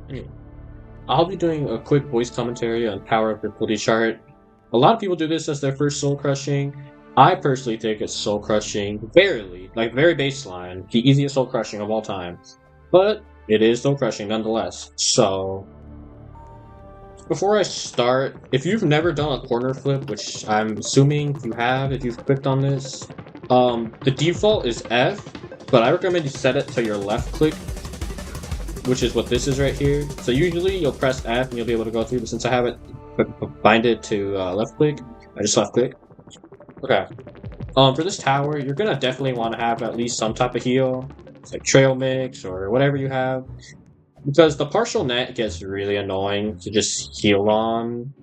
Anyway, I'll be doing a quick voice commentary on power of difficulty chart. A lot of people do this as their first soul crushing. I personally think it's soul crushing, barely, like very baseline, the easiest soul crushing of all time. But it is soul crushing nonetheless. So before I start, if you've never done a corner flip, which I'm assuming you have if you've clicked on this, the default is F, but I recommend you set it to your left click, which is what this is right here. So usually you'll press F and you'll be able to go through, but since I have it binded to left click, I just left click. Okay. For this tower, you're gonna definitely want to have at least some type of heal, like trail mix or whatever you have, because the partial net gets really annoying to just heal on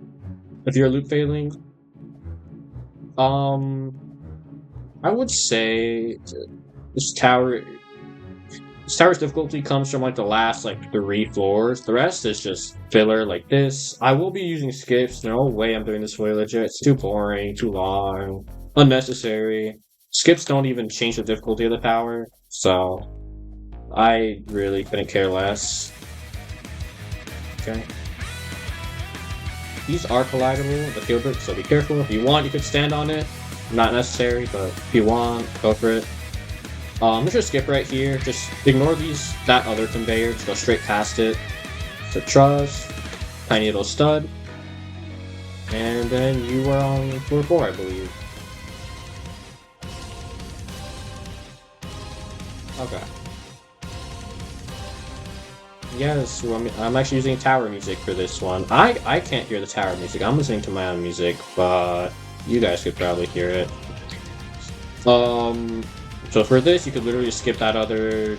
if you're loop failing. I would say this tower. This tower's difficulty comes from like the last like 3 floors. The rest is just filler like this. I will be using skips. No way I'm doing this way legit. It's too boring, too long, unnecessary. Skips don't even change the difficulty of the tower, so I really couldn't care less. Okay. These are collidable, the field brick, so be careful. If you want, you could stand on it. Not necessary, but if you want, go for it. Let's just skip right here. Just ignore that other conveyor. Just go straight past it. So truss, tiny little stud, and then you are on floor 4, I believe. Okay. Yes, well, I'm actually using tower music for this one. I can't hear the tower music. I'm listening to my own music, but you guys could probably hear it. So for this, you could literally skip that other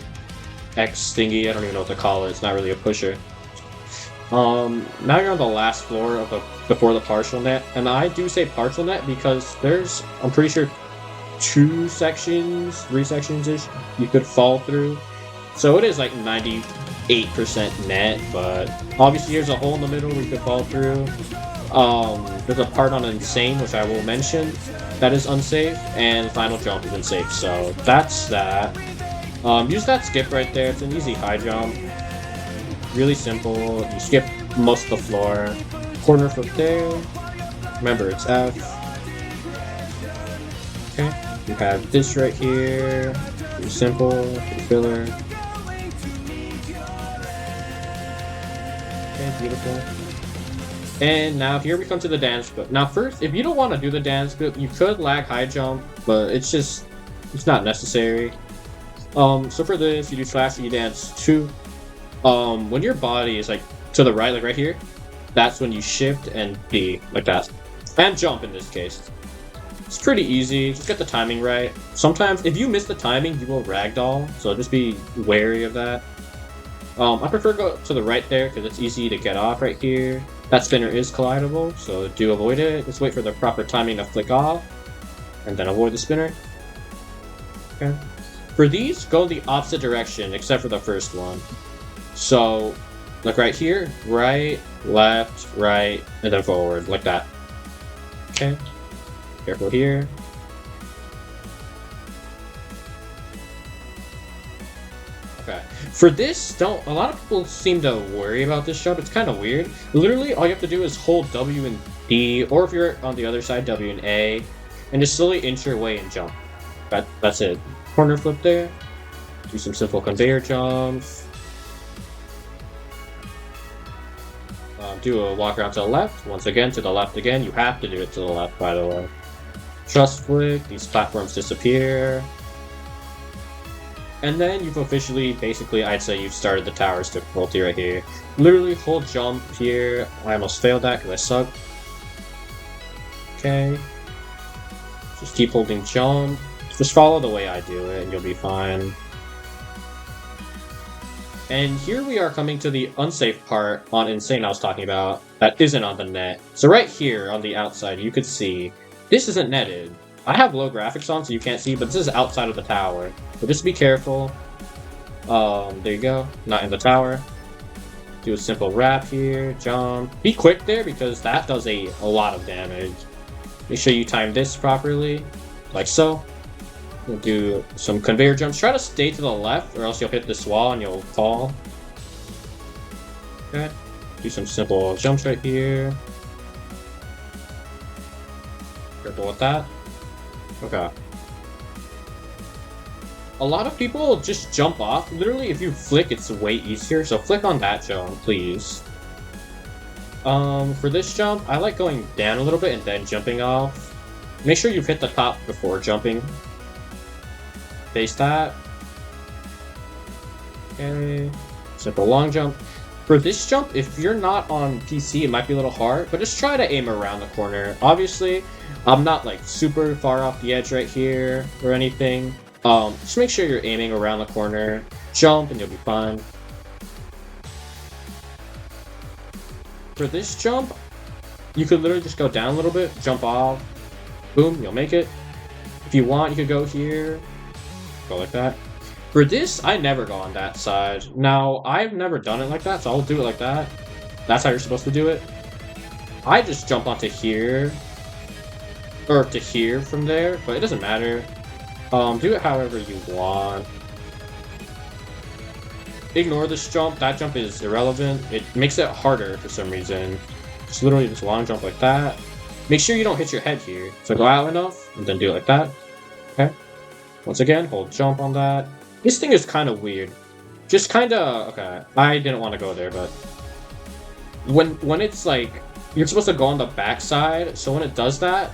X thingy. I don't even know what to call it. It's not really a pusher. Now you're on the last floor of before the partial net, and I do say partial net because there's, I'm pretty sure, 3 sections-ish you could fall through. So it is like 98% net, but obviously there's a hole in the middle where you could fall through. There's a part on Insane, which I will mention, that is unsafe, and Final Jump is unsafe, so that's that. Use that skip right there, it's an easy high jump. Really simple, you skip most of the floor. Corner flip there, remember it's F. Okay, you have this right here, pretty simple, pretty filler. Okay, beautiful. And now here we come to the dance flip. Now first, if you don't want to do the dance flip, you could lag high jump, but it's not necessary. So for this, you do slash E dance 2. When your body is like to the right, like right here, that's when you shift and B, like that. And jump in this case. It's pretty easy, just get the timing right. Sometimes, if you miss the timing, you will ragdoll, so just be wary of that. I prefer go to the right there, because it's easy to get off right here. That spinner is collidable, so do avoid it. Just wait for the proper timing to flick off, and then avoid the spinner. Okay. For these, go the opposite direction, except for the first one. So, like right here, right, left, right, and then forward, like that. Okay. Careful here. Okay. For this, a lot of people seem to worry about this jump. It's kind of weird. Literally, all you have to do is hold W and D, or if you're on the other side, W and A, and just slowly inch your way and jump. That's it. Corner flip there. Do some simple conveyor jumps. Do a walk around to the left. Once again, to the left again. You have to do it to the left, by the way. Truss flick. These platforms disappear. And then you've officially, basically, I'd say you've started the tower's difficulty right here. Literally, hold jump here. I almost failed that because I suck. Okay. Just keep holding jump. Just follow the way I do it and you'll be fine. And here we are coming to the unsafe part on Insane I was talking about that isn't on the net. So right here on the outside, you could see this isn't netted. I have low graphics on so you can't see, but this is outside of the tower. So just be careful. There you go. Not in the tower. Do a simple wrap here. Jump. Be quick there because that does a lot of damage. Make sure you time this properly. Like so. We'll do some conveyor jumps. Try to stay to the left or else you'll hit this wall and you'll fall. Okay. Do some simple jumps right here. Careful with that. Okay. A lot of people just jump off. Literally, if you flick, it's way easier. So flick on that jump, please. For this jump, I like going down a little bit and then jumping off. Make sure you've hit the top before jumping. Face that. Okay. Simple long jump. For this jump, if you're not on PC, it might be a little hard, but just try to aim around the corner. Obviously, I'm not like super far off the edge right here or anything. Just make sure you're aiming around the corner. Jump and you'll be fine. For this jump, you could literally just go down a little bit, jump off, boom, you'll make it. If you want, you could go here, go like that. For this, I never go on that side. Now, I've never done it like that, so I'll do it like that. That's how you're supposed to do it. I just jump onto here, or to here from there, but it doesn't matter. Do it however you want. Ignore this jump. That jump is irrelevant. It makes it harder for some reason. Just literally just long jump like that. Make sure you don't hit your head here. So go out enough, and then do it like that. Okay. Once again, hold jump on that. This thing is kind of weird. Just kind of... Okay, I didn't want to go there, but... When it's like... You're supposed to go on the backside, so when it does that,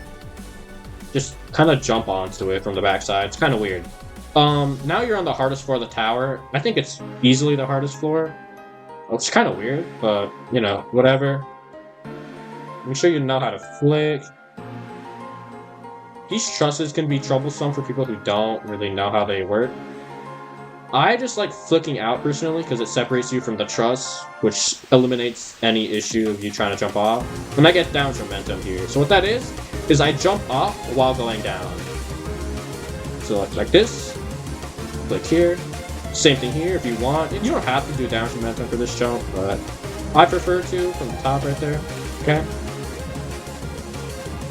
just kind of jump onto it from the backside. It's kind of weird. Now you're on the hardest floor of the tower. I think it's easily the hardest floor. Well, it's kind of weird, but, you know, whatever. Make sure you know how to flick. These trusses can be troublesome for people who don't really know how they work. I just like flicking out personally because it separates you from the truss, which eliminates any issue of you trying to jump off. And I get down momentum here. So what that is I jump off while going down. So like this, click here. Same thing here if you want. You don't have to do down momentum for this jump, but I prefer to from the top right there. Okay.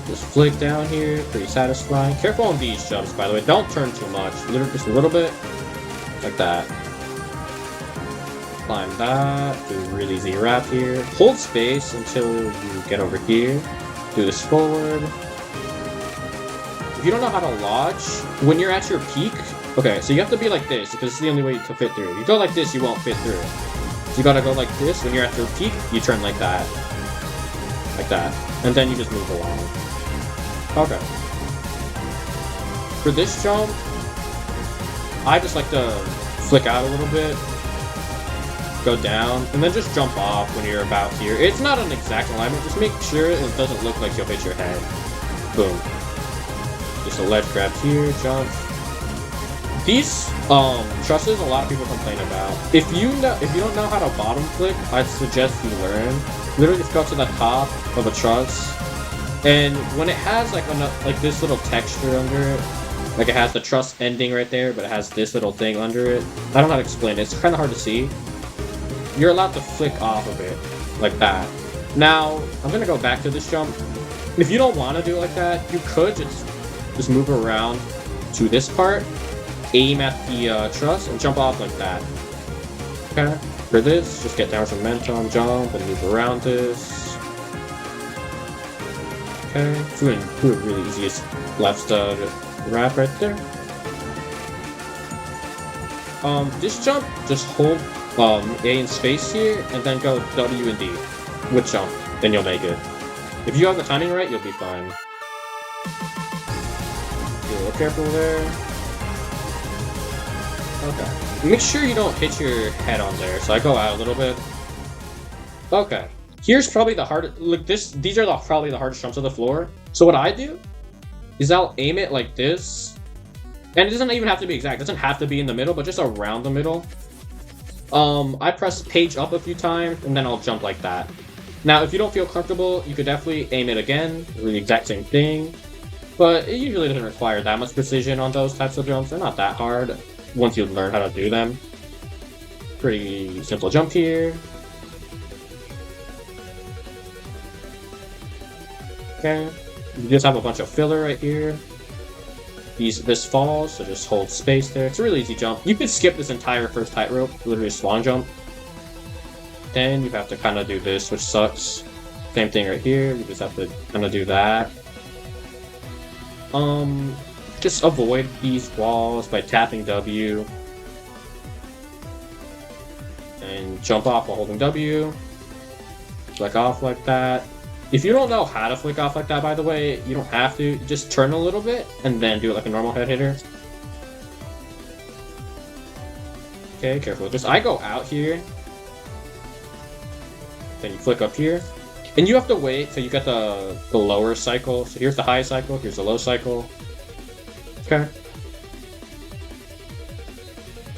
Just flick down here, pretty satisfying. Careful on these jumps, by the way. Don't turn too much. Literally just a little bit. Like that. Climb that. Do a really easy wrap here. Hold space until you get over here. Do this forward. If you don't know how to lodge, when you're at your peak, okay, so you have to be like this, because it's the only way to fit through. If you go like this, you won't fit through. So you gotta go like this. When you're at your peak, you turn like that. Like that. And then you just move along. Okay. For this jump, I just like to flick out a little bit, go down, and then just jump off when you're about here. It's not an exact alignment, just make sure it doesn't look like you'll hit your head. Boom. Just a ledge grab here, jump. These trusses, a lot of people complain about. If you don't know how to bottom flick, I'd suggest you learn. Literally just go to the top of a truss, and when it has like this little texture under it, like it has the truss ending right there, but it has this little thing under it. I don't know how to explain it. It's kind of hard to see. You're allowed to flick off of it like that. Now, I'm going to go back to this jump. If you don't want to do it like that, you could just move around to this part, aim at the truss, and jump off like that. Okay? For this, just get down some momentum, jump, and move around this. Okay? Do it really easy. Left stud wrap right there. This jump, just hold A in space here, and then go W and D with jump. Then you'll make it. If you have the timing right, you'll be fine. Be a little careful there. Okay. Make sure you don't hit your head on there. So I go out a little bit. Okay. Here's probably the hardest. Look, these are probably the hardest jumps of the floor. So what I do is I'll aim it like this. And it doesn't even have to be exact. It doesn't have to be in the middle, but just around the middle. I press page up a few times, and then I'll jump like that. Now, if you don't feel comfortable, you could definitely aim it again. Do the exact same thing. But it usually doesn't require that much precision on those types of jumps. They're not that hard once you learn how to do them. Pretty simple jump here. Okay. You just have a bunch of filler right here. This falls, so just hold space there. It's a really easy jump. You could skip this entire first tightrope, literally just long jump. then you have to kind of do this, which sucks. Same thing right here. You just have to kind of do that. Just avoid these walls by tapping W. And jump off while holding W. Flick off like that. If you don't know how to flick off like that, by the way, you don't have to. Just turn a little bit, and then do it like a normal head hitter. Okay, careful with this. I go out here. Then you flick up here. And you have to wait till you get the lower cycle. So here's the high cycle, here's the low cycle. Okay.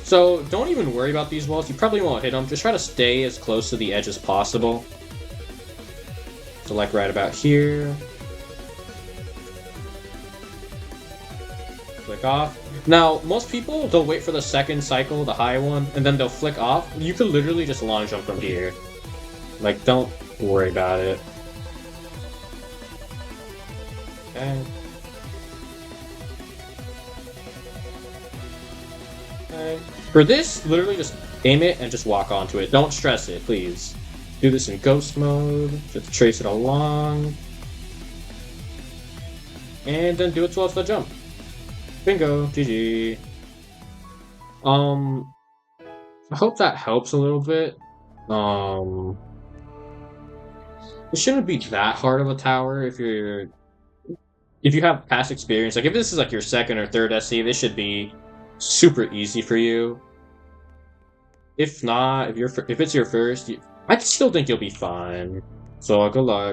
So don't even worry about these walls. You probably won't hit them. Just try to stay as close to the edge as possible. So like right about here. Flick off. Now, most people, they'll wait for the second cycle, the high one, and then they'll flick off. You could literally just long jump from here. Like, don't worry about it. Okay. Okay. For this, literally just aim it and just walk onto it. Don't stress it, please. Do this in ghost mode. Just trace it along. And then do it towards the jump. Bingo. GG. I hope that helps a little bit. It shouldn't be that hard of a tower if you have past experience. Like if this is like your second or third SC, this should be super easy for you. If not, if it's your first, I still think you'll be fine. So good luck.